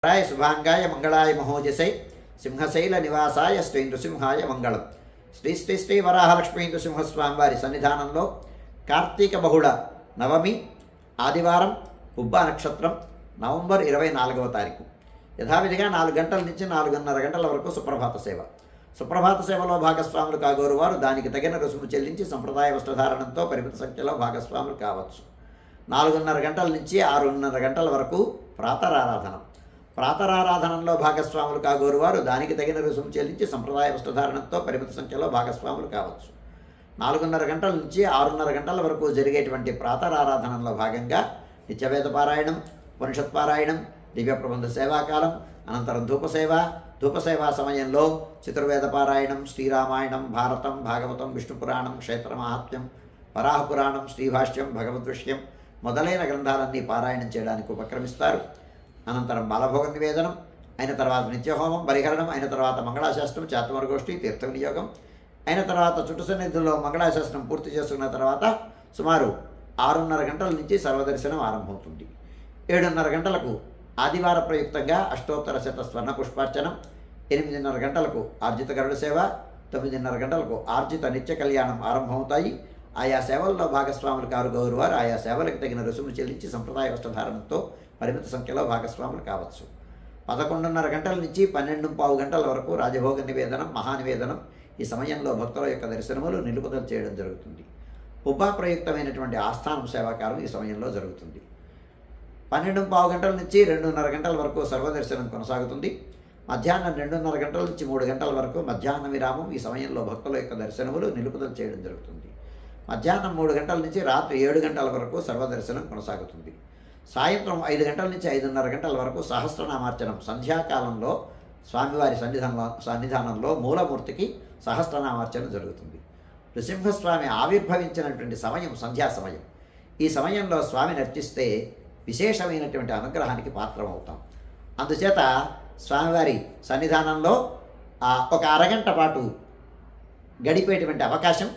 రాయ శుభాంగాయ మంగళాయ మహోజసై సింహశైల నివాసాయ శ్రీ నృసింహాయ మంగళం. శ్రీ శ్రీ శ్రీ వరాహలక్ష్మీ నృసింహస్వామి వారి సన్నిధానంలో కార్తీక బహుళ నవమి ఆదివారం పుబ్బా నక్షత్రం నవంబర్ 24వ తారీఖు యథావిధిగా 4 గంటల నుంచి 4:30 గంటల వరకు సుప్రభాత సేవ. సుప్రభాత సేవలో భాగస్వాములు కాగోరు వారు దానికి తగిన రుసుము చెల్లించి సంప్రదాయ వస్త్రధారణంతో పరిమిత సంఖ్యలో భాగస్వాములు కావచ్చు. 4:30 గంటల నుంచి 6:30 గంటల వరకు ప్రాతరారాధనం. ప్రాతరారాధనంలో భాగస్వాములు కాగోరు వారు దానికి తగిన రుసుము చెల్లించి సంప్రదాయ వస్త్రధారణంతో పరిమిత సంఖ్యలో భాగస్వాములు కావచ్చు. 4:30 గంటల నుంచి 6:30 గంటల వరకు జరిగేటువంటి ప్రాతరారాధనంలో భాగంగా నిత్యవేద పారాయణం, ఉపనిషత్ పారాయణం, దివ్య ప్రబంధ సేవాకాలం, అనంతరం ధూపసేవా సమయంలో చతుర్వేద పారాయణం, శ్రీరామాయణం, భారతం, భాగవతం, విష్ణు పురాణం, క్షేత్ర మహాత్మ్యం, వరాహ పురాణం, శ్రీభాష్యం, భగవద్విషయం మొదలైన గ్రంథాలన్నీ పారాయణం చేయడానికి ఉపక్రమిస్తారు. అనంతరం బాలభోగ నివేదనం అయిన తర్వాత నిత్యహోమం, పరిహరణం అయిన తర్వాత మంగళాశాస్త్రం, చాతుర్వర్గోష్ఠి, తీర్థ వినియోగం అయిన తర్వాత చుట్టు సన్నిధిలో మంగళాశాస్త్రం పూర్తి చేసుకున్న తర్వాత సుమారు 6:30 గంటల నుంచి సర్వదర్శనం ఆరంభమవుతుంది. 7:30 గంటలకు ఆదివార ప్రయుక్తంగా అష్టోత్తర శత స్వర్ణ పుష్పార్చనం, 8:30 గంటలకు ఆర్జిత గరుడ సేవ, 9:30 గంటలకు ఆర్జిత నిత్య కళ్యాణం ఆరంభమవుతాయి. ఆయా సేవల్లో భాగస్వాములు కారుగోరు వారు ఆయా సేవలకు తగిన రుసుము చెల్లించి సంప్రదాయ వస్త్రధారణతో పరిమిత సంఖ్యలో భాగస్వాములు కావచ్చు. 11:30 గంటల నుంచి 12:15 గంటల వరకు రాజభోగ నివేదనం, మహానివేదనం. ఈ సమయంలో భక్తుల యొక్క దర్శనములు నిలుపుదల చేయడం జరుగుతుంది. పుబ్బా ప్రయుక్తమైనటువంటి ఆస్థానం సేవాకాలం ఈ సమయంలో జరుగుతుంది. 12:15 గంటల నుంచి 2:30 గంటల వరకు సర్వదర్శనం కొనసాగుతుంది. మధ్యాహ్నం 2:30 గంటల నుంచి 3 గంటల వరకు మధ్యాహ్న విరామం. ఈ సమయంలో భక్తుల యొక్క దర్శనములు నిలుపుదల చేయడం జరుగుతుంది. మధ్యాహ్నం 3 గంటల నుంచి రాత్రి 7 గంటల వరకు సర్వదర్శనం కొనసాగుతుంది. సాయంత్రం 5 గంటల నుంచి 5:30 గంటల వరకు సహస్రనామార్చనం. సంధ్యాకాలంలో స్వామివారి సన్నిధానంలో మూలమూర్తికి సహస్రనామార్చన జరుగుతుంది. నృసింహస్వామి ఆవిర్భవించినటువంటి సమయం సంధ్యా సమయం. ఈ సమయంలో స్వామిని అర్చిస్తే విశేషమైనటువంటి అనుగ్రహానికి పాత్రమవుతాం. అందుచేత స్వామివారి సన్నిధానంలో ఒక అరగంట పాటు గడిపేటువంటి అవకాశం,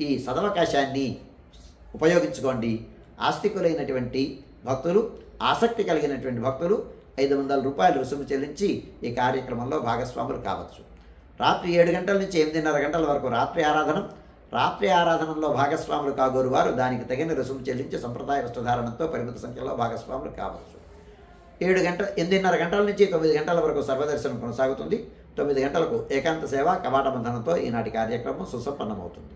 ఈ సదవకాశాన్ని ఉపయోగించుకోండి. ఆస్తికులైనటువంటి భక్తులు, ఆసక్తి కలిగినటువంటి భక్తులు 500 రూపాయలు రుసుము చెల్లించి ఈ కార్యక్రమంలో భాగస్వాములు కావచ్చు. రాత్రి 7 గంటల నుంచి 8:30 గంటల వరకు రాత్రి ఆరాధనం. రాత్రి ఆరాధనలో భాగస్వాములు కాగోరు వారు దానికి తగిన రుసుము చెల్లించి సంప్రదాయ వస్త్రధారణతో పరిమిత సంఖ్యలో భాగస్వాములు కావచ్చు. 8:30 గంటల నుంచి 9 గంటల వరకు సర్వదర్శనం కొనసాగుతుంది. 9 గంటలకు ఏకాంత సేవ కవాట బంధనంతో ఈనాటి కార్యక్రమం సుసంపన్నమవుతుంది.